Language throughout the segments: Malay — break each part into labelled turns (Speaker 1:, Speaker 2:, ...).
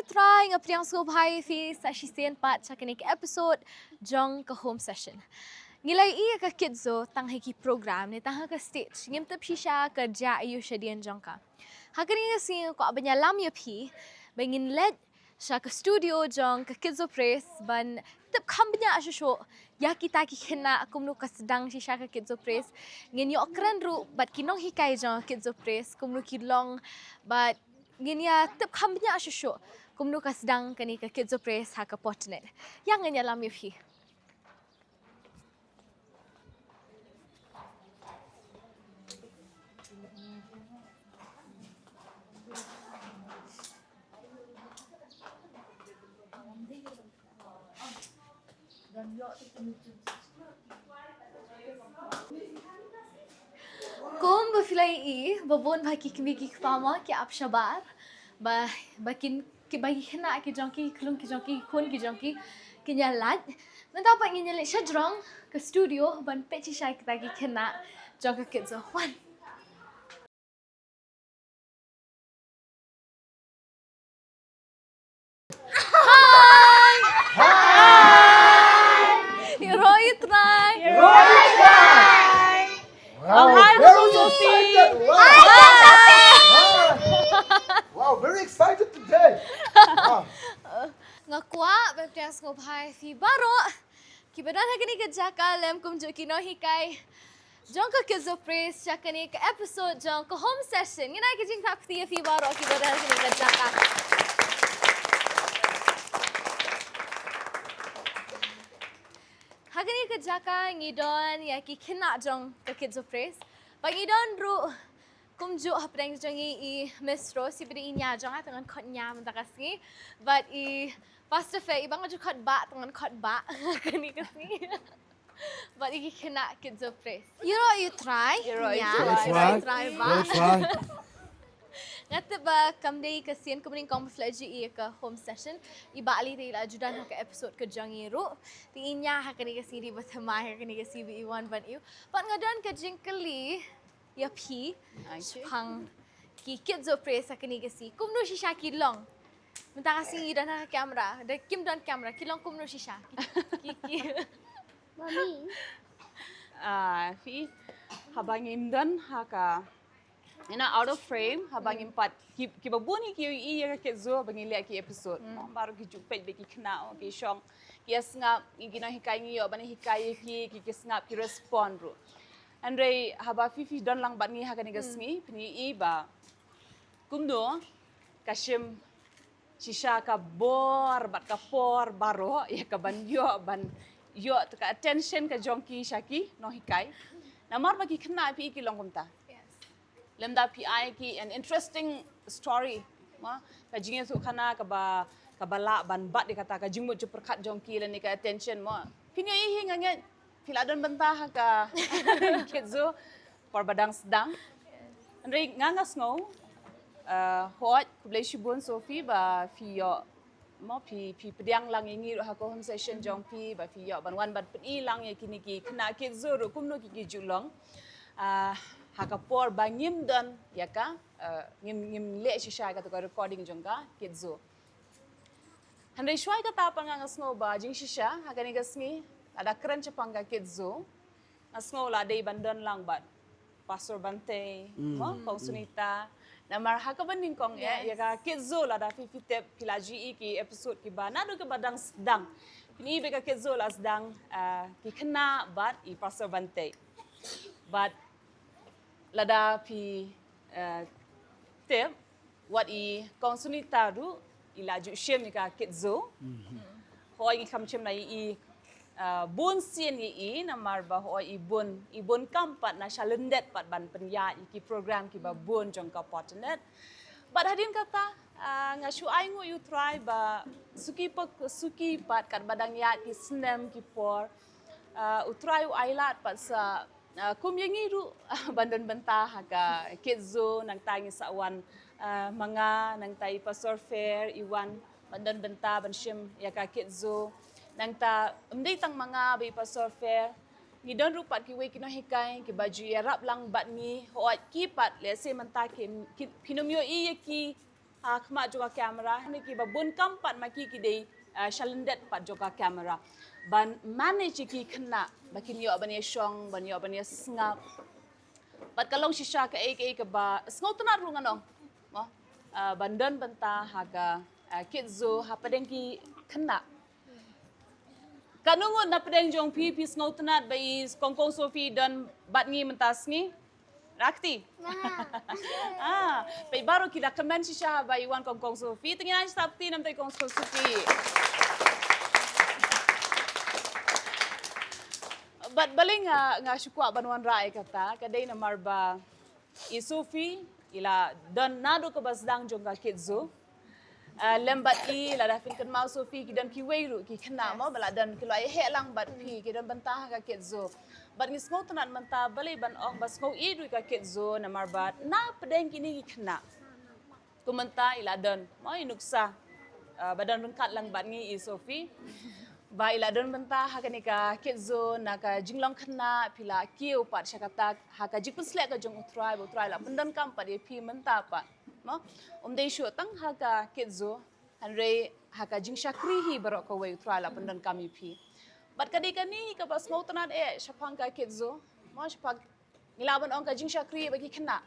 Speaker 1: try nga priang Sophi fi sa sisen pat sa kini episode Jong ka home session. Ngilay iya ka Kidzo tang hiki program ni tang ka stage ngim tap shisha ka ja ayu shadian Jong ka. Hakani nga si ko abanya lam ya phi bangin led sa ka studio Jong ka Kidzo Praise ban tap kambanya asho ya kita ki khynnah kumno ka sedang shisha ka Kidzo Praise ngin yo akren ru bat kinong hikai Jong Kidzo Praise kumno ki long but ngin ya tip kambanya asho kumno ka sedang kani ka Kidzo Praise ha ka potnet yang ngin ya lam ya phi. Kung bafilai babon baki kimiki fama ki ap shabar ba bakin ki bagi khynnah ki jongki klung ki jongki kun ki jongki kinyalat mendapat nginyalit syadrong ke studio ban peci syai kita ki khynnah jong ka Kidzo wan.
Speaker 2: Wow, very excited today.
Speaker 1: Ngakwa baptiang Sophi Phiba ro kibadan hakani ka jaka lem kum jo kino hikai Jong ka Kidzo Praise jakani ka episode Jong ka home session ngina ki jingkyrkhu Phiba ro kibadan hakani ka jaka. Hakani ka jaka ngidon ya ki khynnah Jong ka Kidzo Praise pangidon ru kumju hapreng jongi I mistro si bidi inya jong atangan khotnya mentakasngi but I pastor fe ibang ju khot ba tangan khot ba kani kasni but I khynnah Kidzo Praise you try
Speaker 2: Try
Speaker 1: ba
Speaker 2: try.
Speaker 1: ngate ba kamdei ka sian kumning camouflage I ka home session iba ali tila judan ka episode ka jongi ru ti inya hakani ka siri bathama hakani ka sibi iwan ban you but ngadon ka jingkali ya phi pang ki Kidzo Praise sakani kasi kumno shisha ki long minta kasi idan ha camera da kim don camera ki long kumno shisha ki
Speaker 3: Mami.
Speaker 4: Fi habangin don haka out of frame habangin pat ki babuni ki I ka Kidzo bangin le ki episode baru ki jupet be ki khynnah ki shong ki asngap igina hikai ngi yo bani hikai ki snap ki respond ru Andre haba fifi don lang bat ngi hakani gasngi pni iba kumdo kashim shisha ka bor bat ka por baro ya ka ban yo to ka attention ka jongki shaki no hikai namar bagi khynnah pi ki long kumta lemda pi ai ki an interesting story ma ka jingisu khana ka bala ban bat dikata ka jingmut perkat jongki le ni ka attention mo pinyo I nganget Piladon bantah ka Kidzo por badang sedang. Andre ngangas ngo hot U Blei shibun Sophi ba fiyo mo pi pediang lang ingi ha ko home session Jong pi ba fiyo ban wan ban pi lang ye kini ki khynnah Kidzo ru kumno ki julong ha ka por ba ngim don ya ka ngim le shisha ka to recording Jong ka Kidzo. Andre shwai ka tapang ngangas ngo ba jing shisha ha kani gasngi ada keren cepang ka Kidzo nasngo la dei bandon lang bat pastor Bantei mo kau Sunita namar ha ka banding kong ya ka Kidzo la da fifite pilaji ki episode ki ba nado ke badang sedang ini be ka Kidzo la sedang ki khynnah bat I pastor Bantei but lada pi tip what I kong Sunita ru ilaju shem ka Kidzo hoi kam chem na I bun sien I namar ba ho ibun kampat na shalendet pat ban penya ki program ki ba bun jong ka potnet but hadin kata nga shu ai ngo you try ba suki pat kat badang ya ki snem ki por utrai u ailat pat sa kumyengi ru bandon bentah ka Kidzo nang tangi sawan mga nang tai pastor fair iwan bandon bentah ban shim ya ka Kidzo nang ta tang mga bay pastor fair ni don rupat ki we kino hikai ki baju yarap lang bat ni hoat ki pat le se manta ki pinumyo I ki khma juga kamera ni ki babun kampat maki ki dei shalendet pat juga kamera ban manage ki khynnah bakin yo ban shong ban yo ban sngap bat kalong shisha ka ke ba sngo tana rungan ong mo bandan banta haga Kidzo hapadeng ki khynnah kanungun na padeng jong pi sngo tana bai kongkong Sophi dan bat ngi mentas ngi Rakti. Pei baru kita komen shisha ba iwan kongkong Sophi tingin sabti nam tay kongkong Sophi. But baling nga syukwa banwan rai kata kadai na marba I Sophi ila dan nado ka basdang jong ka Kidzo. Lembat I la dafin kan mau Sophi kidan ki weiru ki khynnah mo bala dan kilai helang bat pi kidan bantah ka Kidzo. Bat ngis ngau tanan manta balai ban ong bas ngau idu ka Kidzo na marbat na pedeng kini ki khynnah. Kumanta ila dan mo inuksa badan ryngkat lang bat ngi I Sophi. Ba ila dan banta hakani ka Kidzo na ka jinglong khynnah pila kiu pat syakatak haka jikpusle ka jong utrai la pendan kam pat pi menta pat. No, dei shu tang haka Kidzo hanre haka jingsakrihi barok kawei utrala pendan kami pi. Bat kani ka pas ngau tanan syapang ka Kidzo, mo syapang nilaban ong ka jingsakri bagi khynnah.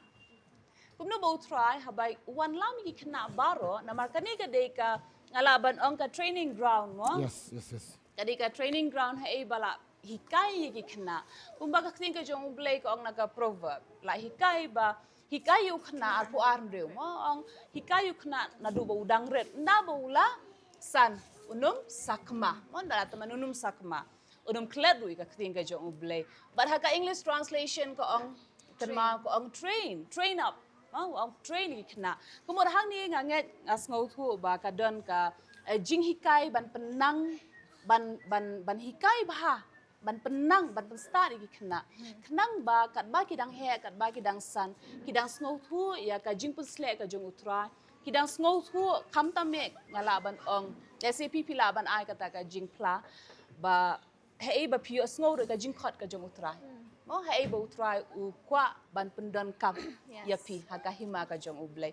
Speaker 4: Kumno ba utrai habai wan lam ki khynnah baro na markani ka dei ka ngalaban ong ka training ground mo.
Speaker 2: Yes.
Speaker 4: Kadi ka training ground hai bala hikai ki khynnah. Kumbaga kting ka Jong U Blei ka ong naka proverb. La hikai ba hikayu khynnah arpu armreu mo ong hikayu khynnah nadu ba udang red na ba ula san unum sakma mo dala teman unum sakma unum kledu ka kting ka Jong U Blei but haka English translation ko ong terma ko ong train up mo ong train ki khynnah kumur hang ni nga nget ngasngau thu ba ka don ka jing hikai ban penang ban hikai bah ban penang ban penstari ki khynnah khnang ba kat ba kidang he kat ba kidang san kidang sngo thu ya ka jingpun sle ka jong utra kidang sngo thu kham tamek ngala ban ong recipe pila ban ai kata ka jingpla ba he ba pio sngo ka jingkhat ka jong utra mo he ba utra u kwa ban pendan kam ya pi haka hima ka Jong U Blei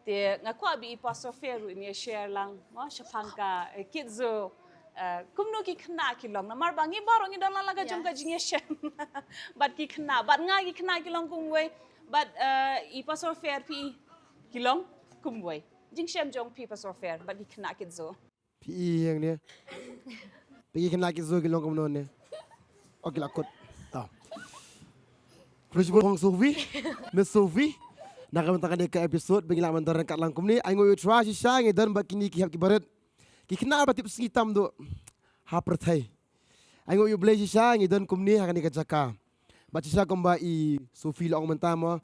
Speaker 4: te ngakwa bi pastor feru ni share lang mo syapang ka Kidzo kumno ki khynnah kilong na marbangi baro ngi dan laga jong ka jingiaid bat ki khynnah bat nga ki khynnah kilong kumwei bat I pastor fair pi kilong kumwei jingsem jong pi pastor fair bat ki khynnah Kidzo
Speaker 2: Pi yang ni. Pergi kena Kidzo kilong kumno ni. Okey lakut. Tahu. Principal Kong Sophi, Miss Sophi. Nak mentangan dia ke episod bagi laman ryngkat langkum ni. Ai ngoy try si sang dan bakini ki hab ki barat. Ki khynnah ba tip singitam do ha perthai ai ngo U Blei sha ngi dan kumni ha kani ka jaka ba chi sa komba I Sophi long mentama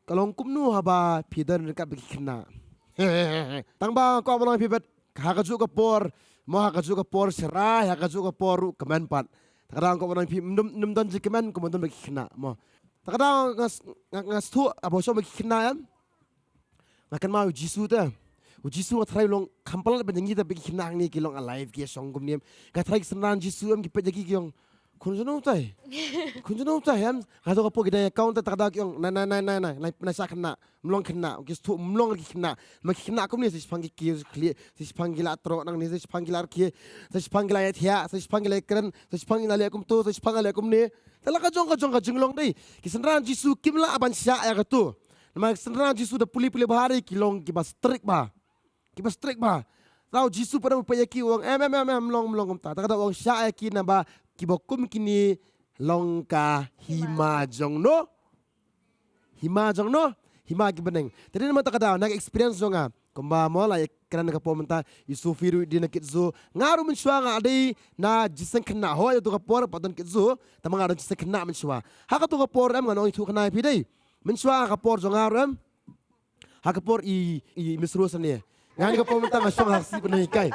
Speaker 2: kalong kumnu ha ba phidan ka bi khynnah tang ba ko balong phibet ha ka ju ka por mo ha ka ju ka por sera ha ka ju ka por kemen pat kadang ko balong phi num dan ji kemen ko mon bi khynnah mo kadang ngas thu abo so bi khynnah ngakan mau Jisu ta Jisu ngatrai long kampal benyangi tapi khynnah ni kilong alive ki songkum ni ngatrai senan Jisu am ki pejaki kyong kunjono tai am ngado ka po gidaya account ta kada kyong na sa khynnah mlong khynnah ki stu mlong ki khynnah ma khynnah kum ni sis pangki ki kli sis pangila tro nang ni sis pangilar ki sis pangila ya thia sis pangila kren sis pangila le kum to sis pangila kum ni tala ka jong ka jinglong dei ki senan Jisu kimla aban sya ya ka tu ma senan Jisu da puli bahari kilong ki bas strict ba kipas strict ba tahu Jisu pada mempayaki uang mlong ta kada uang sya ki na ba kibokum kini longka hima jong no hima ki beneng tadi nama ta kada nak experience jonga komba mola kerana ka pomenta Sophi ru di na Kidzo ngaru menshwa nga adai na jiseng khynnah ho tu ka por paton Kidzo tamang ada jiseng khynnah menshwa ha ka tu ka por am ngano tu khynnah pi dei menshwa ka por jonga ram ha ka por I misrus ni ngani ka pomenta ngasong haksi penuh kai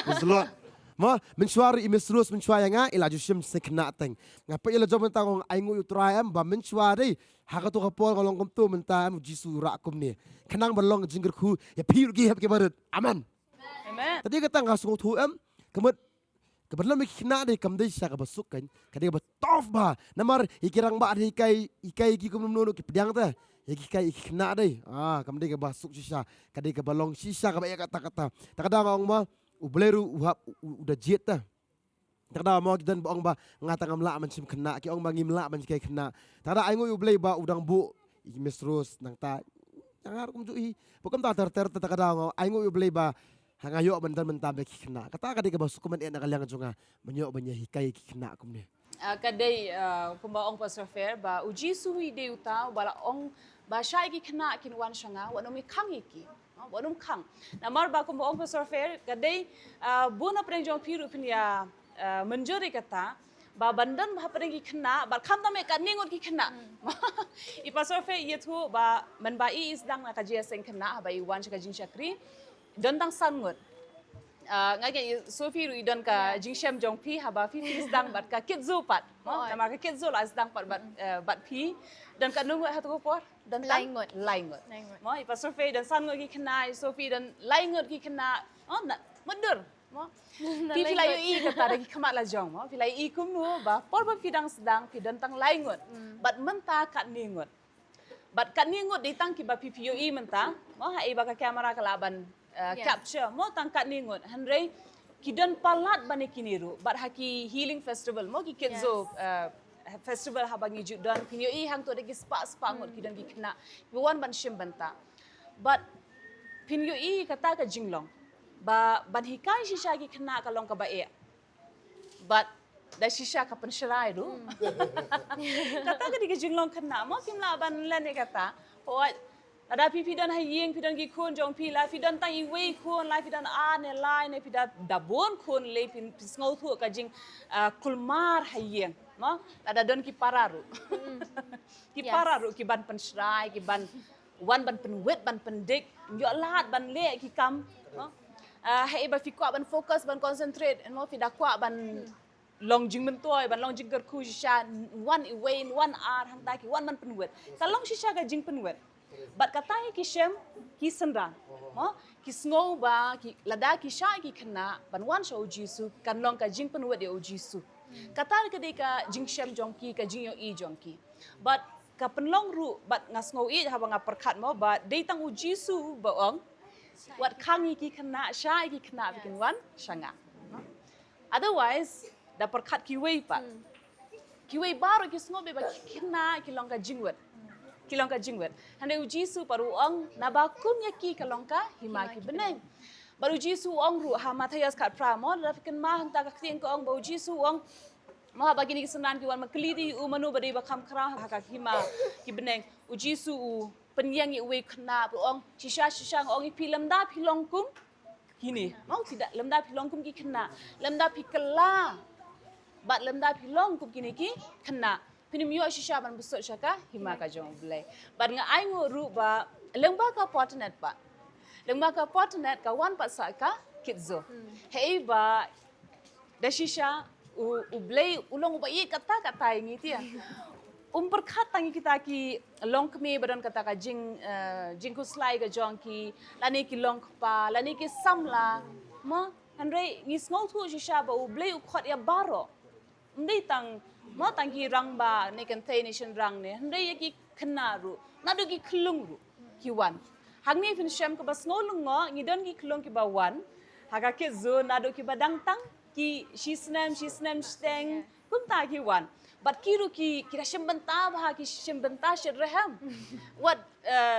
Speaker 2: beslot mo mensuari imisrus mensuaya nga ila jusim sekna teng ngapa ila job mentang aingu utraam ba mensuari haka to kapol kolong kumtu mentam Jisu rakum ni kenang belong jingkyrkhu ya piur gi hab ke barat amen tadi kata ngasong tu kebetulan mikna de kam de sya ka basuk kan kadi ba tof ba namar ikirang ba hikai ki kumno ki pedang ta Yaki kai khynnah dai. Kamdai ke basuk shisha, kadai ke balong shisha ka banyak kata-kata. Takada ngong ma U Blei ru udah jet dah. Takada mau kita bong ba ngata ngamla macam khynnah, ki ong ba ngimla macam kai khynnah. Takada aingu U Blei ba udang bu imis terus nang ta. Jangan kum jui. Bukan ta ter takada ngong aingu U Blei ba hangayo bentar be khynnah. Kata kadai ke basuk komen en nakaliang jonga menyo banya hikai khynnah kum ni.
Speaker 4: Kadai kumba ong pastor fair ba Jisu ide uta bala ong ba shai ki khynnah kin wan shanga wanom khang iki wanom khang namar ba kumba ong pastor fair kadai buna preng jong piru pinya menjuri kata ba bandan ba preng ki khynnah ba kham tame ka ningot ki khynnah I pastor fair ye thu ba man ba I is dang na ka jia seng khynnah ba I wan ka jingsakri dan tang sangot ngaji Sophi ru idon ka jingsem jong pi haba fi sedang bat ka Kidzo pat nama ka Kidzo la sedang pat bat pi dan ka nungu hatu por dan laingot mo ipa Sophi dan san ngogi kena Sophi dan laingot ki kena mundur mo pi filai I kata lagi kemat la jong mo filai I kumno ba por ba fidang sedang pi dan tang laingot bat menta kat ningot bat kat ningot ditang ki ba pi I menta mo ha I ba ka kamera kalaban capture mo tangkat ningot handrai kidan palat bani kiniru bat haki healing festival mo ki Kidzo festival habangi judan pinyo I hang to degi spa ngot kidan ki kena wan ban shim banta but pinyo I kata ka jinglong ba ban hikai shisha ki kena kalong ka bae but da shisha ka pensharai ru kata ka digi jinglong kena mo kimla ban lane kata ada pipi dan hayeng pidan gi kun jong pi la pidan tang I wei kun la pidan ne lai ne pidan dabon kun le pin pisngau thu ka jing kulmar hayeng no ada don ki pararu ki pararu ki ban pensrai ki ban wan ban penwet ban pendik yo lat ban le ki kam no hai ba fi kwa ban fokus ban concentrate no fi da kwa ban long jing mentoi ban long jingkyrkhu shisha one away one hour hang ta ki one ban penwet kalong shisha ka jing penwet bat katai ki shem ki senrang mo ki sngo ba ki lada ki sha ki khynnah ban wan sho Jisu kan long ka jing penwet de Jisu katar ka de ka jing shem jong ki ka jing yo I jong ki but ka penlong ru bat ngasngo I ha ba nga perkhat mo ba de tang Jisu ba ong wat khangi ki khynnah sha ki khynnah bikin wan shanga otherwise da perkhat ki wei pa ki wei baru ki sngo be ba khynnah ki long ka jingwet kilongka jingwet hande Jisu paru ong nabakun yaki kalongka himaki beneng baru Jisu ong ru ha Matthias kat pramo rafikan ma hanta ka ktien ko ong bau Jisu ong ma bagini kesenan ki wan maklidi u manu badi bakam kra ha ka hima ki beneng Jisu penyang I we khna ong shisha ong I film da pilongkum kini mau tidak lemda pilongkum ki khna lemda pikela bat lemda pilongkum kini ki khna Pinimyo shisha ban besok shaka hima ka Jong Blei. Bat nga ai ngo ru ba lyngba ka potnet ba. Lyngba ka potnet ka wan pat sa ka Kidzo. Hei ba da shisha U Blei ulong ba I kata ingi tia. Perkhat tangi kita ki long kme badan kata ka jingkhu slai ka Jong ki lani ki long pa lani ki samla ma handrei ngis ngau thu shisha ba U Blei khot ya baro. Ndai tang mo tangki rangba ne Bantei nation rang ne handai ki khynnah ru nadu ki khlung ru ki wan hangni fin shem ka bas ngolung ngo ngidon ki khlung ki ba wan haga Kidzo nadu ki badang tang ki shisnem steng kunta ki wan but kiru ki kira shem banta ba ki shem banta shirham what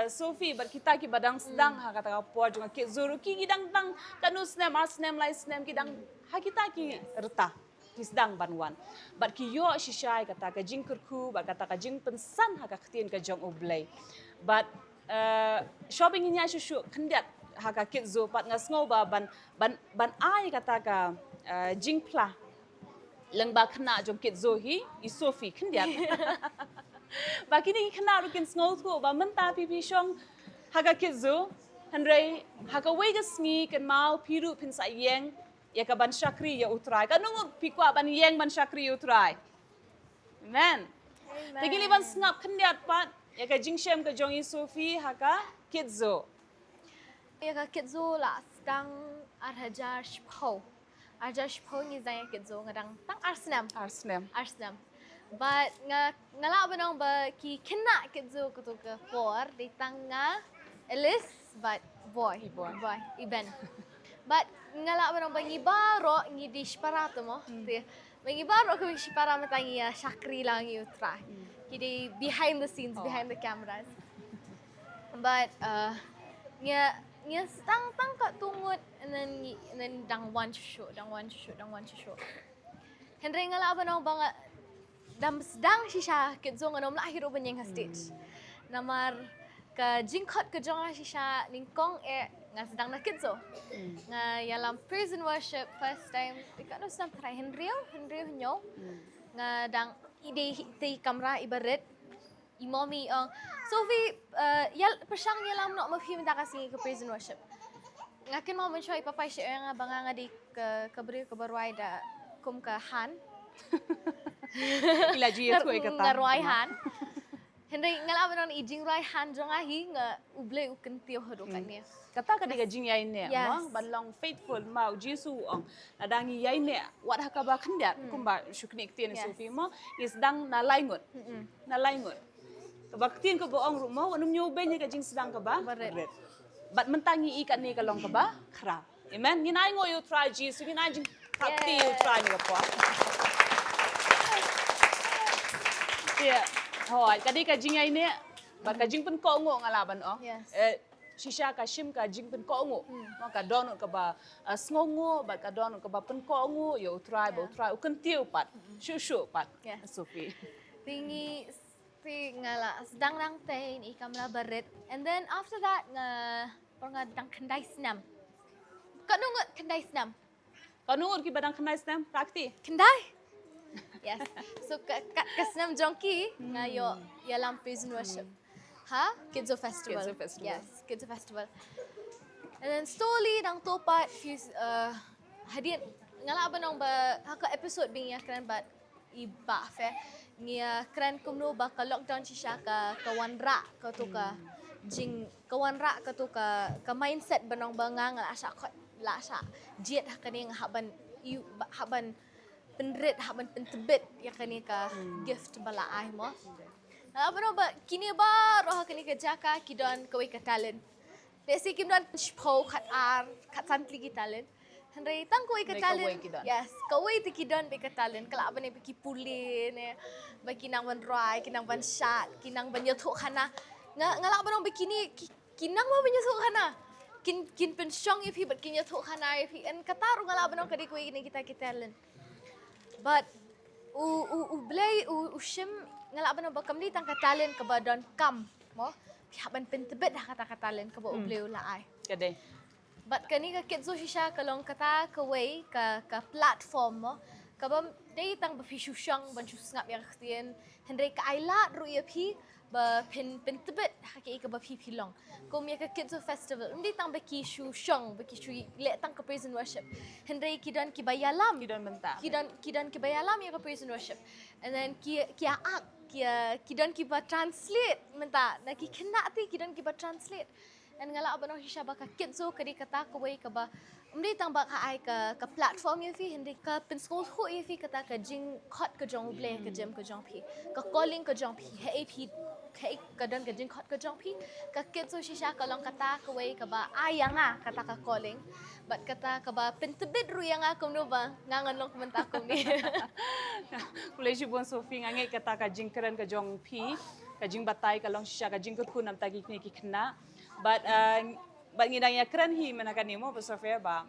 Speaker 4: Sophi but kita ki badang sedang ha kata ka por jong Kidzo ru ki gidang tang kanu snem lai snem ki dang ha kita ki reta Kisdang banwan, but kiyo shishai kata ka jingkyrkhu, but kata ka jing pensan ha ka ktien ka Jong U Blei, but shopping inya shushu kendiat ha ka Kidzo pat ngasngo ba ban ai kata ka jingpla, lyngba khynnah Jong Kidzo hi I Sophi kendiat, ba kini khynnah rukin sngo thu ba menta pipi shong ha ka Kidzo, handrei ha ka wei ka sngi kan mau piru pin sa yeng. Ya ka ban syakri ya utrai kanung pikwa ban yeng ban syakri utrai amen tegili ban snap kendiat pat ya ka jingsem ka Jong I Sophi ha ka Kidzo
Speaker 1: ya ka Kidzo la sedang arhajar shpho ni zaya Kidzo ngadang tang arsnam But ngala ba nang ba ki khynnah kidzo ko to ka por di tanga Elis but boy iben. But ngala ba nang ba ngibaro ngidi sparato mo. Ngibaro ko spara matangi shakri lang yu try. Kidi behind the scenes, behind the cameras. But nya tang ka tungut and then dang one show. Henry ngala ba nang ba sedang shisha kidzo nganom la hiro banyang stage. Namar ka jingkyrkhu ka Jong shisha ningkong nga sedang na kidzo. Nga yalam praise and worship first time ikano sam try Henry nyo. Nga dang ide ti kamera ibaret imomi ang Sophi persyang yalam no mafim ta kasi ka praise and worship. Ngakin mo man siya ipapay siya nga banga nga di ka beri ka barway da kum ka han.
Speaker 4: Ila juya ko ikata.
Speaker 1: Ngarway han. Henry ngalaban on ijing roy han Jong nga U Blei ukentio hodo kanya.
Speaker 4: Kata ka diga jingiaid ne mo balong faithful mau Jisu ang nadangi yai ne wat hakaba khandat kumba shukni ktien Sophi mo is dang nalaingut. Kabaktin ko boong rumo anum nyobe nya ka jing sedang ka ba? Baret. Bat mentangi ikan ni kalong ka ba? Kra. Amen. Ginay ngo you try Jisu ginay jing kapti you try ni po. Yeah. Hoy, kadi ka jingay ni bat ka jing pen ko ngo ngalaban o. Shisha ka shim ka jing pen ko ngo. Mo ka donut ka ba sngongo bat ka donut ka ba pen ko ngo you try ukentiu pat. Shu pat. Sophi.
Speaker 1: Tingi ngala sedang nang teh ni kamera baret and then after that nga dang kendai snam. Kanungut kendai snam.
Speaker 4: Kanungut ki badang kendai snam prakti.
Speaker 1: Kendai. Yes. So kasnam jongki nga yalam praise and worship. Kidzo festival. Yes, Kidzo festival. And then slowly dang topat few hadian ngala ba nang ba haka episode jingiakren but iba fe ngiyakren kumno ba ka lockdown siya ka kawanra ka to ka kawanra ka to ka mindset ba nang ba nga la sa jet hakaning haban penrit haban pentebit ya kani ka gift bala ai mo apa no ba kini ba roh kani ka jaka kidon kawei ka talent desi kimdon shpo khat santli ki talent Henry tang kawei ka talent yes kawei ti kidon be ka talent kala ba ne biki pulin ba kinang ban rai kinang ban shot kinang ban yathuk khana ngala ba no bikini kinang ba ban yathuk khana kin pen strong if he but kin yathuk khana if he and kataru ngala ba no kadi kawei ni kita talent but U Blei shim ngala ba no ba kamli tang ka talent ka ba don kam mo haban pentebet kata ka talent ka ba U Blei la ai
Speaker 4: Kade.
Speaker 1: But kani ka kidzo shisha kalong kata kawei ka platform mo kabam dei tang ba fishu shang ban chus ngap ya ktien Henry ka aila ru ya phi ba pentebet haki ka ba phi long kom ya ka kidzo festival ndi tang ba ki shu shang ba ki shu le tang ka praise and worship Henry kidan ki bayalam
Speaker 4: Kidon benta.
Speaker 1: kidan ki bayalam ya ka praise and worship and then kidan ki ba translate menta na ki khynnah ti kidan ki ba translate and ngala ba no hisha ba ka kidzo kadi kata kawei ka ba umdi tang ba ka ai ka platform ya fi hindi ka penskol ho ya fi kata ka jingkyrkhu ka Jong U Blei ka jem ka Jong phi ka calling ka Jong phi he phi ka dan ka jingkyrkhu ka Jong phi ka kidzo shisha ka long kata kawei ka ba ayanga kata ka calling but kata ka ba pentebit ru yanga kumno ba ngangan long kumenta kum ni
Speaker 4: Kulay bon Sophi ngait kata ka jingkyrkren ka Jong phi ka jing Bantei ka long shisha ka jingkyrkhu nam tagi ni ki khynnah but ngidang yakren hi manakan nimo ba Sophi ba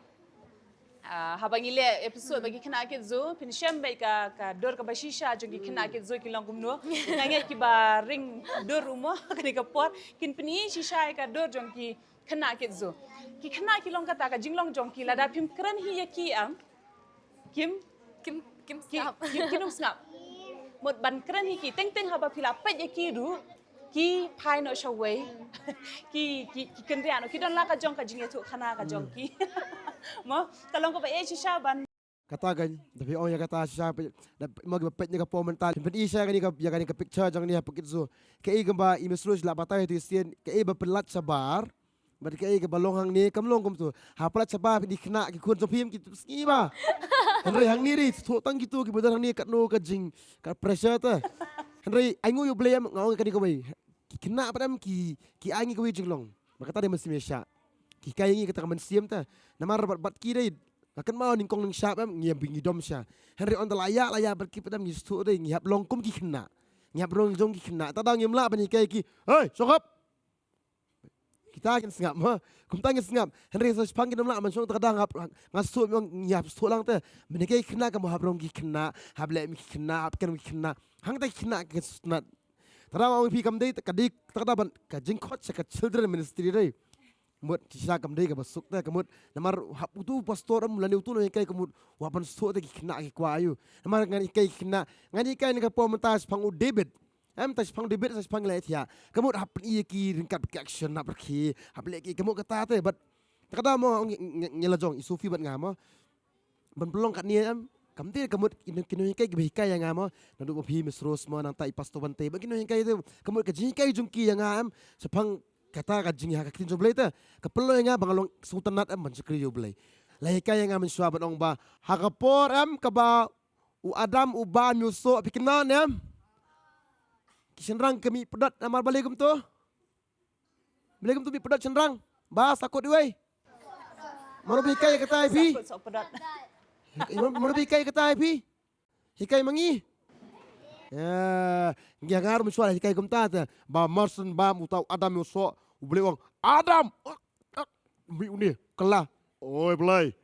Speaker 4: habang ile episode bagi khynnah kidzo pin shem bai ka dor ka bashisha jogi khynnah kidzo ki long kumno ngait ki ba ring dor rumo kani ka por kin pini shisha ka dor jong ki khynnah kidzo ki khynnah ki long kata ka jinglong jong ki lada pim kren hi yaki am kim snap một ban kren hi ki teng haba phila pet yaki du ki phai no shaway ki kendria no ki don la ka jong ka jinge thu khana ka jong ki mo kalong ko ba e shisha ban
Speaker 2: Katagan, tapi orang yang kata siapa, mau kita pet ni kapal mental, penting saya kan ka picture jangan ni apa kidzo, kei gamba imeslus la batai tu sien, kei berpelat sabar, Berkai ke balong hang ni kamlong kum tu. Haplat sabah di kena ki kun Sophi ki ski ba. Henry hang ni ri tu tang gitu ki bedan hang ni kat no ka jing ka pressure ta. Henry aingu U Blei ngau ka di kawei. Kena padam ki aingi kawei jinglong. Maka tadi mesti mesya. Ki kai ngi kata kaman siam ta. Nama bat ki dai. Akan mau ningkong ning syap ngiam bingi dom sya. Henry on laya berki padam ngi stu dai ngiap longkum ki kena. Ngiap rong jong ki kena. Ta dang ngimla bani kai ki. Hei, sokap. Kita kan sengap mah, kumtang kan sengap. Henry saya panggil nama man song terkadang ngasut memang nyiap sut lang tu. Menikah kena kamu habrong kena, hablek kena, apkan kena. Hang tak kena ke sunat. Terang orang pi kamdei kadik terkadang kajingkot sekat children ministry dai. Kemud kisah kamdei ke basuk tu kemud namar hap tu pastor mulai utu nang kai kemud wapan sut tak kena ke kuayu. Namar ngani kai kena, ngani kai ni kapom mentas pangu debit. Tas pang debit tas pang lait ya. Kamu hap iya ki ringkat action nak pergi. Hap lagi kamu kata tu but terkadang mau nyala Jong Sophi bat ngamo. Ban pelong kat ni kamti kamu kino hikai hikai yang ngamo. Nandu bopi mesros mo nang tai pasto Bantei. Bagino hikai tu kamu ke jingiaid jungki yang ngam. Sepang kata ka jingiakren ktien U Blei tu. Kapelo yang bangalong sultanat mencekri U Blei. Lah hikai yang ngam suabat ong ba. Hakapor kaba u Adam u ba nyuso pikinan Cenderang kami pedat amar balikum tu. Balikum tu mi pedat cenderang. Bahas takut diwei. Mau bikai kata IP. Mau bikai kata IP. Hikai mangi. Ya, ngiangar mensual hikai kumta tu. Ba marsen ba mutau Adam yo U Blei wang. Adam. Mi uni kelah. Oi Blei.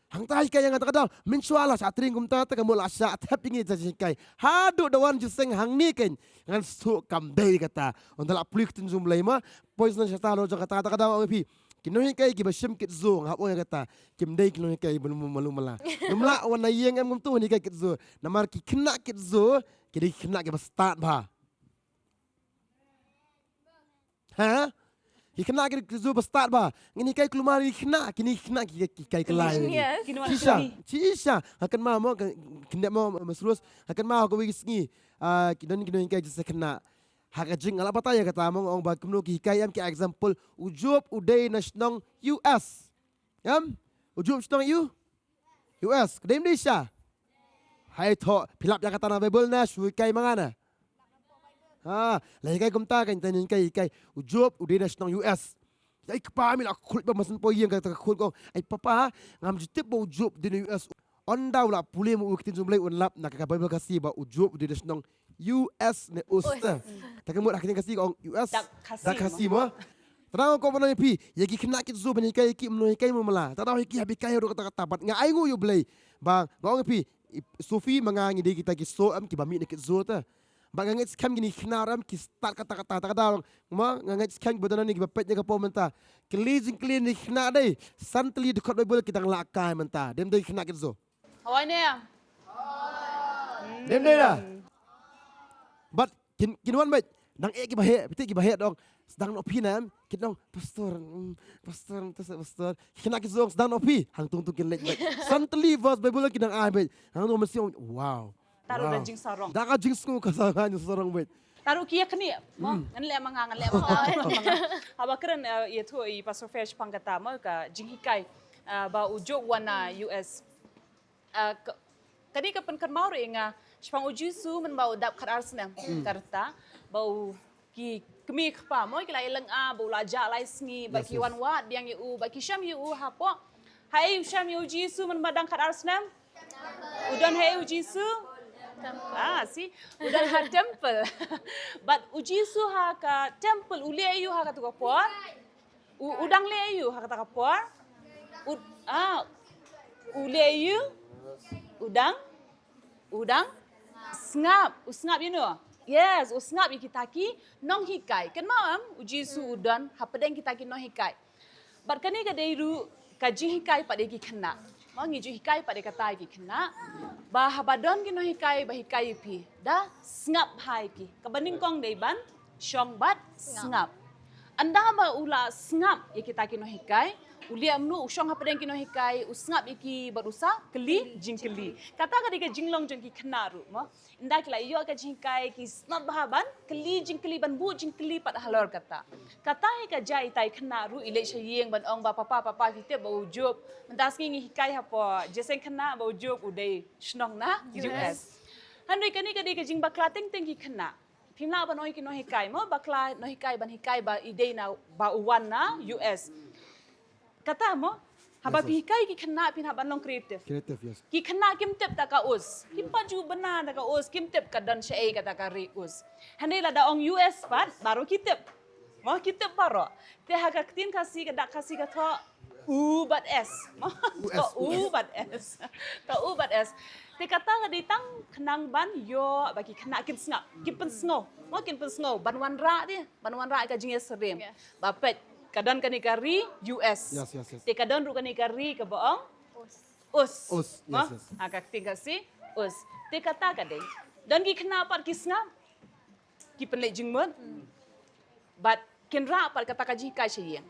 Speaker 2: Hang tai kai yang kadang mensuala satring kumta ta kamu lasa tap ingin jadi kai. Hadu dawan juseng hang ni kan. Ngan su kamdei kata. Untuk la plik tin zum lema. Pois nan syata lo kata kadang orang pi. Kino kai ki basim Kidzo hap orang kata. Kimdei kino kai belum malu mala. Numla wana yeng am tu ni kai Kidzo. Namar ki kena Kidzo, kini kena ke start ba. Ha? Kena Kidzo start ba. Ngini kai keluar kena, kini kena kai kelai. Cisha akan mau kena mau mesrus akan mau kau wisngi. Kini kai jasa kena. Hak jing ala pataya kata mong ong ba kumno ki kai am ki example ujub udai nasional US. Ujub nasional US. Kedai Malaysia. Hai tho pilap yang kata na Bible na shui kai mangana. Lagi kai kumta kan tanyan kai ujub udai nasional US. Ai kepamil aku kulit pemasan po yang kata kulit kong. Ai papa ngam jutip ba ujub di US. Ondaw la pulih mu ktien U Blei unlap nak ka Bible kasih ba ujub udai nasional US ne usta. Takkan akhirnya kasih kong US. Tak kasih mo. Terang kau pernah pi. Yaki kena Kidzo banikai ki menoi mo mala. Tahu ki habikai ro kata bat ngai U Blei. Bang ngong pi Sophi mangangi di kita ki so am ki bami ne Kidzo ta. Bang ngait skhem gini kinaram ki start kata-kata takadang ma ngait skhem bodana ni ki Peit nya ka pomenta. Clean ni kena dai. Santli dekat Bible kita nglakai menta. Dem dai kena Kidzo.
Speaker 4: Hawai ne.
Speaker 2: Dem dai dah. But kinuan baik. Nang ki bahe dong. Sedang no pi nam kita dong pastor kena Kidzo sedang no pi hang tung kin lek baik. Santli verse Bible kita nang baik. Hang no mesti wow.
Speaker 4: Taruh dan jing sarong.
Speaker 2: Dah jingsuk kasangan sarong baik.
Speaker 4: Taruh kia keni, mo, nganle mangang. Haba keren itu i pastor fresh pangkata mo ka jinghikai ba ujo wana US. Kadi kapan kermau inga spang Jisu men bau dap kat arsna karta bau ki kemi khpa mo ki lai lang bau laja lai sngi ba ki wan wat yang yu ba ki syam yu hapo. Hai syam yu Jisu men badang kat arsna. Udon hai Jisu. Si udah ha temple. But Jisu ha ka temple uleyu ha kata kapor. Udang leyu ha kata kapor. Uleyu udang sngap you know. Yes, usngap kita ki nong hikai. Kan maam Jisu udan ha pedeng kita ki nong hikai. But kani ka deiru ka jinghikai pada ki kena. Mangi ju hikai pada kata ki kena. Bah badon ki no hikai bah hikai pi. Da sngap hai ki. Kabaning kong deiban syong bat sngap. Anda ma ula sngap ya kita ki no hikai. Ulia mnu usong hapadeng kino hikai usngap iki berusa keli jingkeli. Kata ka dika jinglong jengki kenaru mo. Indak la iyo ka jingkai ki snap bahaban keli jingkeli ban bu jingkeli pat halor kata. Kata ka jai tai kenaru ile shayeng ban ong ba papa kita bau job. Mentas ngi hikai hapo jesen kena bau job udai snong na US. Handui kani ka dika jing bakla ting ki kena. Pina ba noi kino hikai mo bakla no hikai ban hikai ba ide na ba uwan na US. Kata mo, haba pihikai ki kena pin haban long kreatif.
Speaker 2: Kreatif, yes.
Speaker 4: Ki kena kim tip tak ka us. Ki paju benar tak ka us, kim tip ka dan syai kata ka ri us. Handai la da ong US pat baru ki tip. Mo ki tip baru. Te haga ktien kasih ka dak kasih ka tho u bat s. Mo to u bat s. To u bat s. Te kata ka ditang kenang ban yo bagi kena kin snap. Ki pen sngo. Mo kin pen sngo ban wan ra dia. Ban wan ra ka jinges serem. Ba pet kadang kani kari US.
Speaker 2: Yes.
Speaker 4: Te kadang ru kani kari ke boong us.
Speaker 2: Us, yes.
Speaker 4: Akak tinggal si us. Te kata kadang. Dan ki kenapa ki snap? Ki penlek jingmut. But kenra pat kata kaji kai syeng.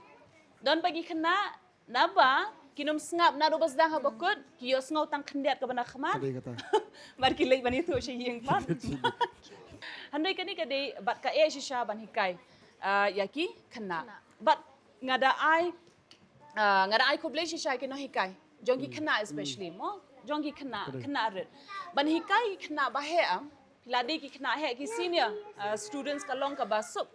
Speaker 4: Dan bagi kena naba kinom snap na do basdang habakut ki yo sngo tang kendiat ke bana khamat.
Speaker 2: Kadai kata.
Speaker 4: Bar ki lek bani tu syeng pat. Handai kani kadai bat ka shisha ban hikai. Yaki kena. But ngada ai ko blei shisha ke no hikai jongi kena especially mo jongi kena red ban hikai kena bahe am piladi ki kena he ki senior students kalong ka basup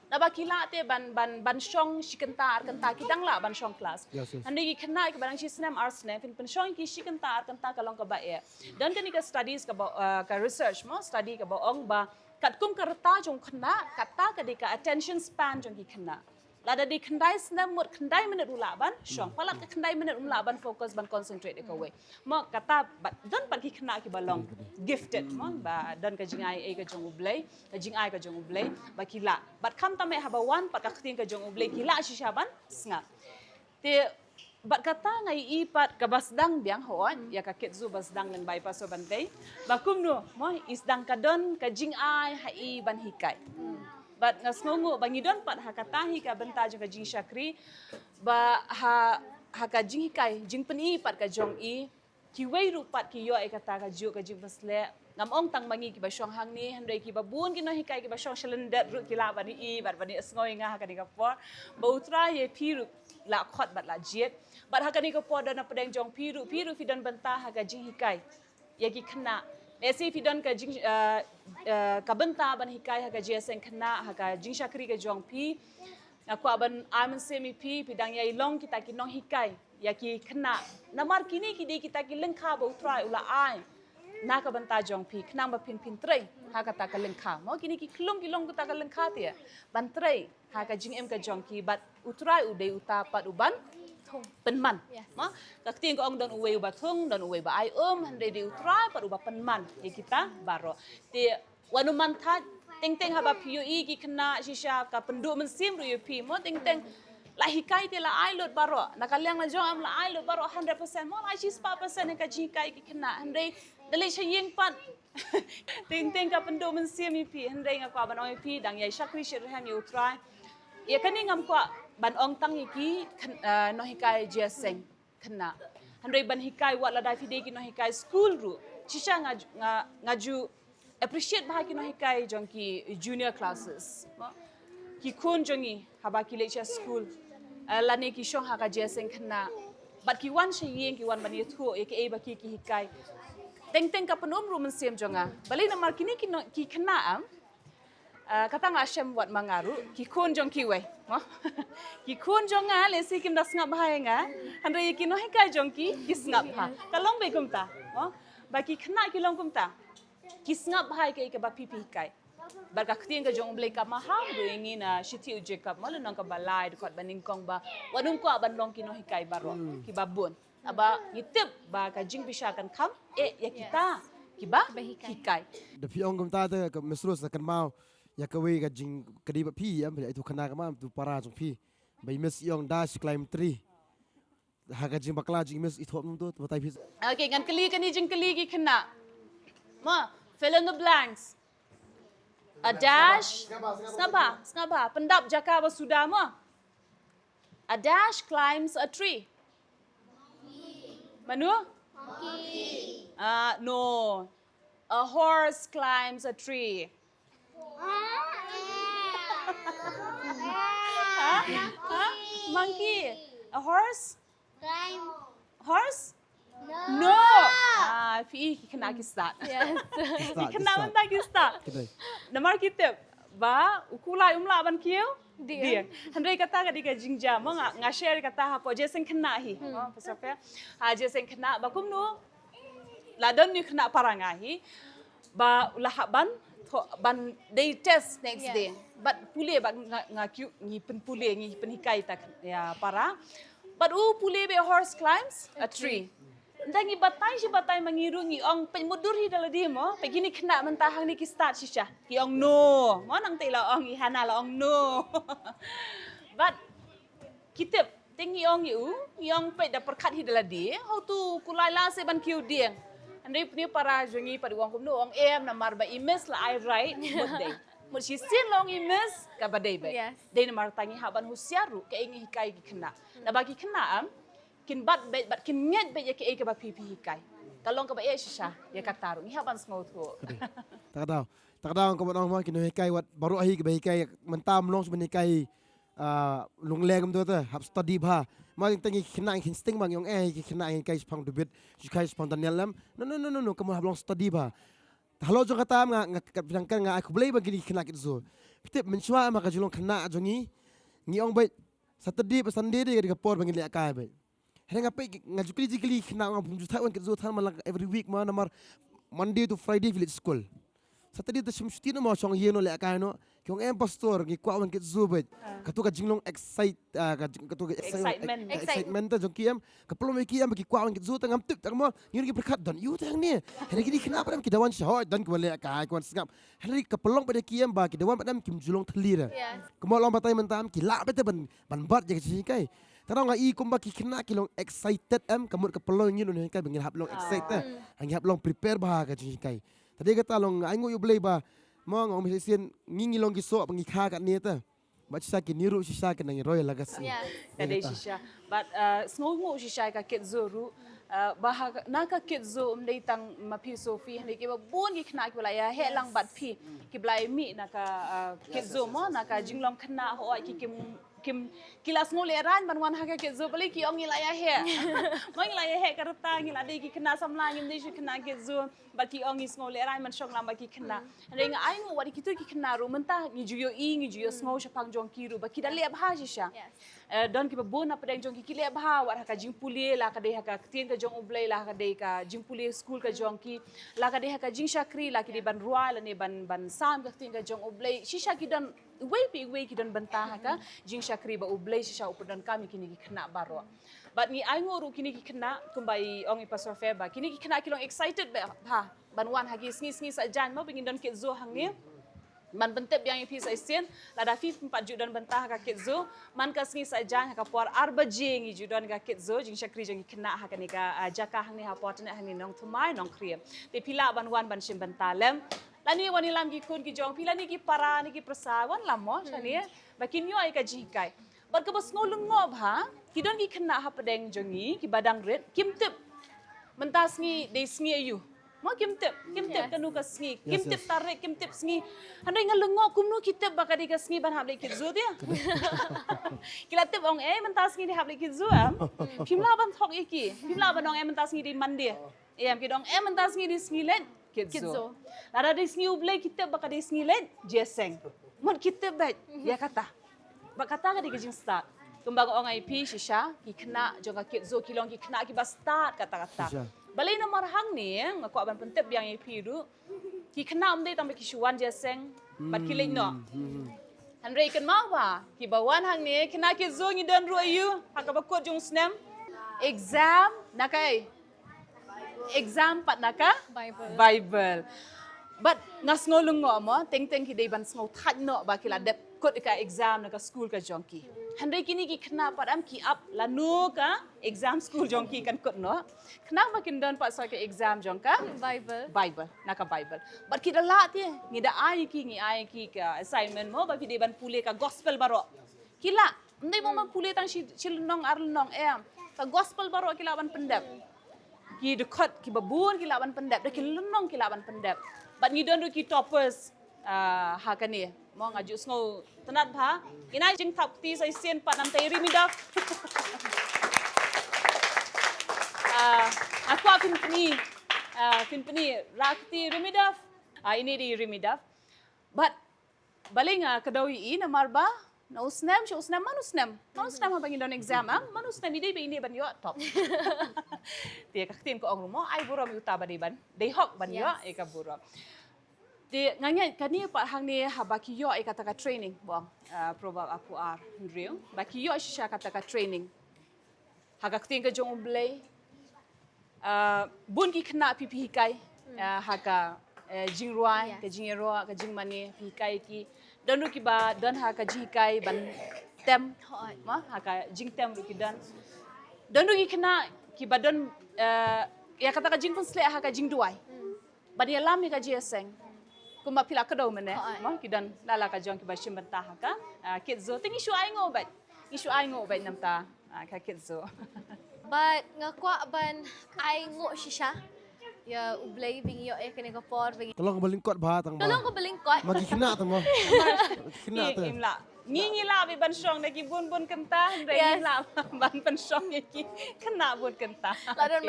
Speaker 4: na ba kila te ban shong shikantar kanta kidang la ban shong class hande ki kena ke barang shisnem arsne fin pen shong ki shikantar kanta kalong ka ba e dan kani ka studies ka research mo study ka ba ong ba kat kum karta jong kena kata ka dika attention span jong ki kena lada di kendai senam mut kendai minit ulaban syong palat ke kendai minit ulaban fokus ban concentrate ke kawei mo kata dan pagi kena ki balong gifted mo ba dan ka jingai ke Jong U Blei ka jingai ka Jong U Blei ba kila bat kam tame haba wan pat ka khtien ka Jong U Blei kila shishaban snga te bat kata ngai ipat ka basdang biang hoan ya ka Kidzo basdang ngan bypass so Bantei ba kumno mo isdang ka don ka jingai hai ban hikai But ngasngongo bangidon pat hakatahi ka benta jong ka jingshakri ba ha ka jinghikai jingpeni pat ka jong i kiwei ru pat ki yo e kata ka ju ka jimbasle ngamong tang mangi ki ba syong hang ni handai ki babun ki no hikai ki ba syong slendet ru ki la bani i bat bani asngoi nga ka ni ka por ba utra ye piru la khot bat la jet bat ha ka ni ka por dan pedeng jong piru fidan benta ha ka jinghikai ye ki kena Nasi fidon ka jing kabenta ban hikai ha ka jeseng kena ha ka jingshakri ka jong pi aku aban amen semi pi pidang yai long kita ki nong hikai ya ki kena namar kini ki de kita ki lengkha ba utrai ula ai na ka benta jong pi knang ba pin trei ha ka ta ka lengkha mo kini ki klong ka ta ka lengkha tia ban trei ha ka jing em ka jong ki bat utrai udai utapat uban penman ma ka ktien ko ong don uwe ba thung don uwe ba ai hande di utrai par uba penman ye kita baro ti wanu manthat teng haba piu i ki kena shisha ka pendu mensim ru yu pi mo teng la hikai ti la ai lot baro nakaliang la jong am la ai lot baro 100% mo la chi 4% ka jikai ki kena hande dali shayeng pat teng ka pendu mensim yu pi hande ngakwa ban oi pi dang yai shakri shir hang yu utrai ye kani ngam kwa ban ong tang iki no hikai jeseng kena handai ban hikai wat la dai fide ki no hikai school ru chisha ngaju appreciate bah ki no hikai jong ki junior classes ki kun jongi haba ki lecha school la ne ki shong ha ka jeseng kena bat ki wan shayeng ki wan ban ye thu ye ki e ba ki hikai teng ka penom ru mensem jonga bali na mar kini ki kena am kata nga shem wat mangaru ki kun jong ki we mo ki kun jong nga le si kim das ngap hai nga handai ki no hikai jong ki ngap ha kalong be kumta mo ba ki khna ki long kumta ki ngap hai ke ba pipi kai bar ka ktien ka Jong U Blei ka maham do ingin shiti uje kap mo nang ka balai dikot baning kong ba wadun ko aban long ki no hikai baro ki babun aba ngitip ba ka jing bisha kan kham ya kita ki ba hikai
Speaker 2: The piong kum ta ka mesrus kan mau ya kawei ka jing kadi ba pi am itu kena ka mam tu para jong pi bai mes yong dash climb tree ha ka jing bakla jing mes ithop nung tu batai pi
Speaker 4: okay kan kali kan jing kali ki kena ma fill in the blanks a dash skaba pendap jaka ba sudah ma A dash climbs a tree. Manu? No. A horse climbs a tree. Monkey. A horse? Horse? No. Fi kena start.
Speaker 1: Yes.
Speaker 4: Kena mentah start. Namar kita ba ukulai ban kieu dia. Handai kata kadika jingja mo nga share kata hapo jesen kena hi. Pasal jesen kena ba kumno. Ladan ni kena parangahi. Ba ulahaban ban day test next day. But pule ba ngakiu ngi pen pule ngi pen hikai tak ya para. But pule be horse climbs a tree. Dangi batai mangiru ngi ong penmudur hi dala dia mo pegini kena mentahang ni ki start shisha ki ong no mo nang tela ong i hana la ong no. But kita tengi ong i ong pe da perkat hi dala dia how tu kulai la se ban kiu dia. Andai punya para jongi pada wang kumno ong namar ba imes la I right day. Mo si sin long imes ka badai ba. Dei namar tangi haban husiaru ke ingi hikai ki kena. Na bagi kena kin bat kin ngeit bet ya ke ba pipi hikai. Kalong ka ba shisha ya kataru ni haban small tu.
Speaker 2: Takdaw ko mo kin hikai wat baru ahi ke hikai mentam long sebenarnya hikai lungleng tu hab study ba. Ma tangi kena insting bang yung kena hikai pang debit hikai pang danelam. No kamu hab long study ba. Halo jong kata nga aku Blei bagi kena kitzo. Kita mencuba maka julong kena jongi ngi ong bet Saturday pas Sunday dia di kapor bagi lihat kai bet. Hanya ngapai ngajukli kena ngam juta wan kitzo than malang every week ma namar Monday to Friday village school. Saturday tu semesti no mo chong yeno lihat kai no. Kyong pastor ngi kwa wan kitzo bet. Katu ka jinglong excitement ta jong kiam kapelom kiam bagi kwa wan kitzo tangam tip tangmo yun gi berkat don yu tang ni. Hanya gini kena padam kidawan syah dan kwa lihat kai kwan sengap. Hanya kapelong pada kiam ba kidawan padam kim julong thelira. Kemo long batai mentam kila bete ban bat je ci kai. Tarang ngai kumba ki kena kilong excited kamut kapelong yun no kai bangin hap long excited. Hang hap long prepare ba ka ci kai. Tadi kata long ai ngo U Blei ba mo ngom sien ngingi long giso pangi kha kat ni ta. Ba sisa ki niru sisa ki nang royal lagas.
Speaker 4: Tadi sisa. But sngo sisa ka Kidzo ru bahag naka Kidzo umdei tang mapi Sophi hne ki ba bon ki khna ki ya he lang bat phi ki blai mi naka Kidzo mo naka jinglong khna ho ki kim kilas ngole ran banwan ha ka Kidzo bali ki ong ilaya he. Mo ilaya he karta ngila de ki khna samla ngim de shi khna Kidzo baki ong is ngole ran man shong lam baki khna. Ring ai ngo wadi kitu ki khna ru menta ngi juyo sngo shapang jong ki ru baki dale abha shisha. Don ki ba bon apdeng jong ki le abha war ka jingpule la ka de ka ktien ka jong U Blei la ka de ka jingpule school ka jong ki la ka de ka jingsakri la ki de ban roi la ne ban sam ka ktien ka jong U Blei shisha ki don way ki don bantah ka jingsakri ba U Blei shisha updan kami kini ki khna baro. But ni ai ngoru kini ki khna kumbai ong pastor Phiba kini ki khna kilong excited ba ha banwan hagi sngi sa jan mo bingin don Kidzo hang ni man bentep yang ipi sa isen la da 4 judan bentah ka Kidzo man ka sngi sa jan ka por arba jing judan ka Kidzo jingsakri jing khna ha ka ni ka jaka hang ni ha pot ne hang ni nong thumai nong kriem te pila banwan ban sim bentalem lani wani lam ki kun ki jong pila ni ki para ni ki prasawan lam mo chani bakin yo ai ka jikai bat ka bos ngolung ngob ha kidon ki khna ha padeng jongi ki badang red kimtip mentas ngi de sngi ayu mo kimtip kanu ka sngi kimtip tarik kimtip sngi handai ngalungo kumno kitip bakadi ka sngi ban hable Kidzo dia kila tip ong mentas ngi di hable Kidzo pimla ban thok iki pimla ban ong mentas ngi di mandi ki dong mentas ngi di sngi len Kidzo lara di sngi U Blei kitip bakadi sngi len jeseng mon kitip bat ya kata bakata ka di jing start kumbang ong ai pi shisha ki khna jonga Kidzo kilong ki khna ki ba start kata balai nomor hang ni ngako ban pentep yang ai pi ru ki khna umdei tambe ki shuan jeseng bat kileng no handrei kan mawa ki bawan hang ni khna Kidzo ngi dan ru ayu haka ba kot jong snem exam nakai exam pat naka Bible but ngas ngolung ngo mo teng ki dei ban sngo that no ba kila dep kot ka exam naka school ka jongki handai kini ki khna padam ki up lanu ka exam school jongki kan kot no khna makin don pat sa ka exam jongka Bible naka Bible but kita la ti ngida ai ki ka assignment mo ba dei ban pule ka gospel baro kila Hindi mo mapuli tang silunong arlunong ka gospel baru kilaban pendep. Ki dekat ki babun kilaban pendep, dah ki lunong kilaban pendep. But ni don ki toppers ha kani. Mo ngaju sngo tenat ba. Ina jing tap ti sai sien pat nam tai rimidaf. Aku finpeni rakti rimidaf. Ini di rimidaf. But baling kedawi na marba na usnem manusnem habang don exam manusnem ini ban yo top. Dia kaktin ko ang rumo ay buram utaba di ban. They hok ban yo ay kaburo. Di nganya kani pa hang ni habaki yo ay kataka training bong probab aku Rio. Baki yo siya kataka training. Hagaktin ka Jong U Blei. Bun ki khynnah pipihikai haka jingruai ke jingero ke jingmani pihikai ki dan ki ba dan haka jihikai ban tem ma haka jingtem ki dan ki khynnah ki ba dan ya kata ka jingpun sle haka jingduai ban ya lam ka jieseng kuma pila ka do mene ma ki dan lala ka jong ki ba shimbenta haka kidzo tingi shu ai ngo bai namta ka kidzo.
Speaker 1: But ngakwa ban ay ngo siya. Ya U Blei bingi yo kani ka por bingi.
Speaker 2: Tolong balingkot bah tang.
Speaker 1: Tolong ko balingkot.
Speaker 2: Magi khynnah tang mo. Khynnah tu.
Speaker 4: Imla. Ngila bi ban song na ki bun kenta ndai ngila ban song ki khynnah bun kenta.
Speaker 1: Ladon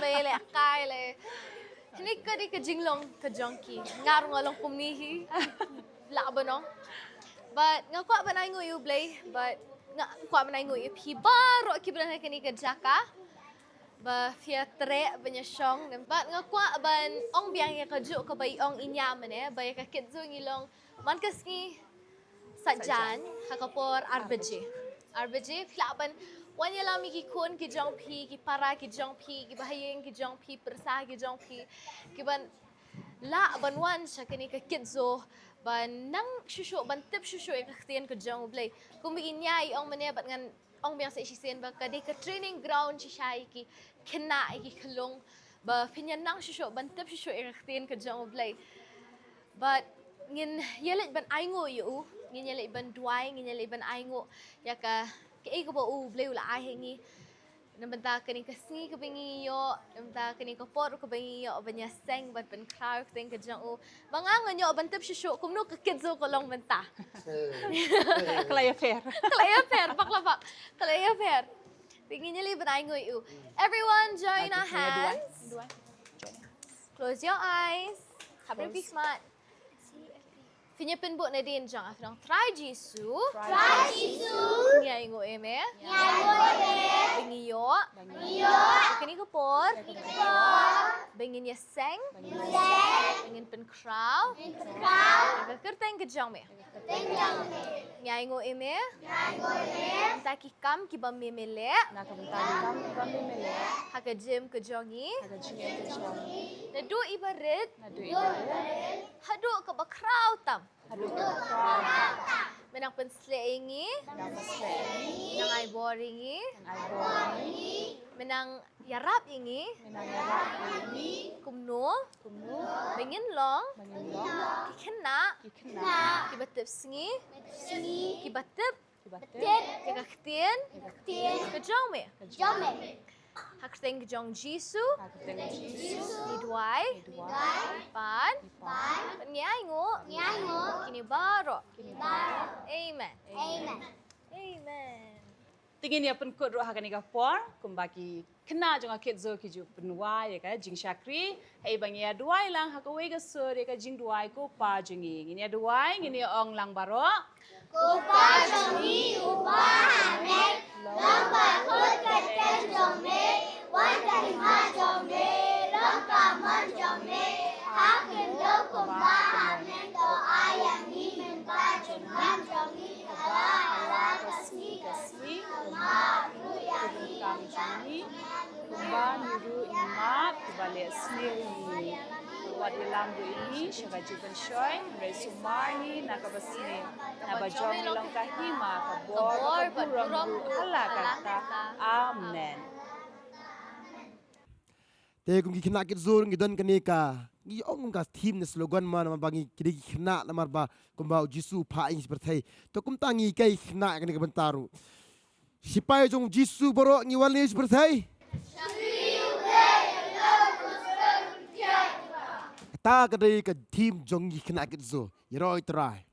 Speaker 1: bayele akai le. Hini ka di ka jinglong ka jongki. Ngarong kumnihi. Labo no. But ngakwa ban ay ngo U Blei but kuat menanggung Phiba ro kibran kini kerjaka ba fia tre banya song nempat ngakwa ban ong biang ya kaju ka bai ong inya mene bai ka Kidzo ngilong man kasni sajan hakapor arbeje flaban wanya lami ki kun ki jong phi ki para ki jong phi ki bahayeng ki jong phi persa ki jong phi ki ban la ban wan sha kini ka Kidzo ban nang shushu ban tip shushu ka ktien ka Jong U Blei kung bigin niya ong mane bat ngan ong biang sa isisen ba ka di ka training ground si siya ki khynnah ki kalong ba pinyan nang shushu ban tip shushu ka ktien ka Jong U Blei but ngin yelit ban aingo yu ngin yelit ban duai ngin yelit ban aingo ya ka kaei ko ba U Blei ula ai hengi nambanta kani kasni ka bingi yo nambanta kani ka por ka bingi yo banya seng ban pen crowd thing ka Jong U bangangan yo ban tip shushu kumno ka Kidzo ko long banta
Speaker 4: Kalaya fair
Speaker 1: baklava kalaya fair tingin niya liban ay ngoy everyone join our hands close your eyes habang pismat Finyapin bu na din Jong afnang try Jisu ngay ngo eme bingiyo kani kapor bingin ya seng bingin pen kraw kerteng ke Jong me ngay ngo eme taki kam ki bam memele haka jim ke Jongi na do ibarit hadu ka bakraw tam menang pensleingi menang ay boringi menang yarap ingi kumno bengin long khynnah kibatip singi kibatip ktien ke Jong me Haksteng Jong Jisu, ni duai, pan, nyai ngo, kini baro. Amen.
Speaker 4: Tingin niya pun kod roh hakani ka por kumbaki khynnah jong Kidzo ki ju penua ya ka jingsakri hei bang ya duai lang hakawei ka sur ya ka jing duai ko pa jingi ngin ya duai ngin ya ong lang baro
Speaker 3: Cô ba Jong ni u ba hanek lang ba khot ka ten Jong ne wan kai ma Jong ne lang ka man Jong ne hakin do ko ba hanek to ayang ni men ba Jong man Jong ni ala kasni ma ru ya ni
Speaker 4: kam jingi kumba niru imat kubale sni wat ilam bu ini syaga juban shoy resumani nakabasni nabajong lang kahima kabor burong hala kata amen
Speaker 2: Te kum ki khynnah Kidzo ngidan kani ka ngi ong ka team ne slogan mana bangi kidi khynnah lamar ba kumbau Jisu Peit seperti to kum tangi kai khynnah kani ke bentaru sipai jong Jisu boro ngi wali seperti ta kadai ka team jong ngi khynnah Kidzo yero try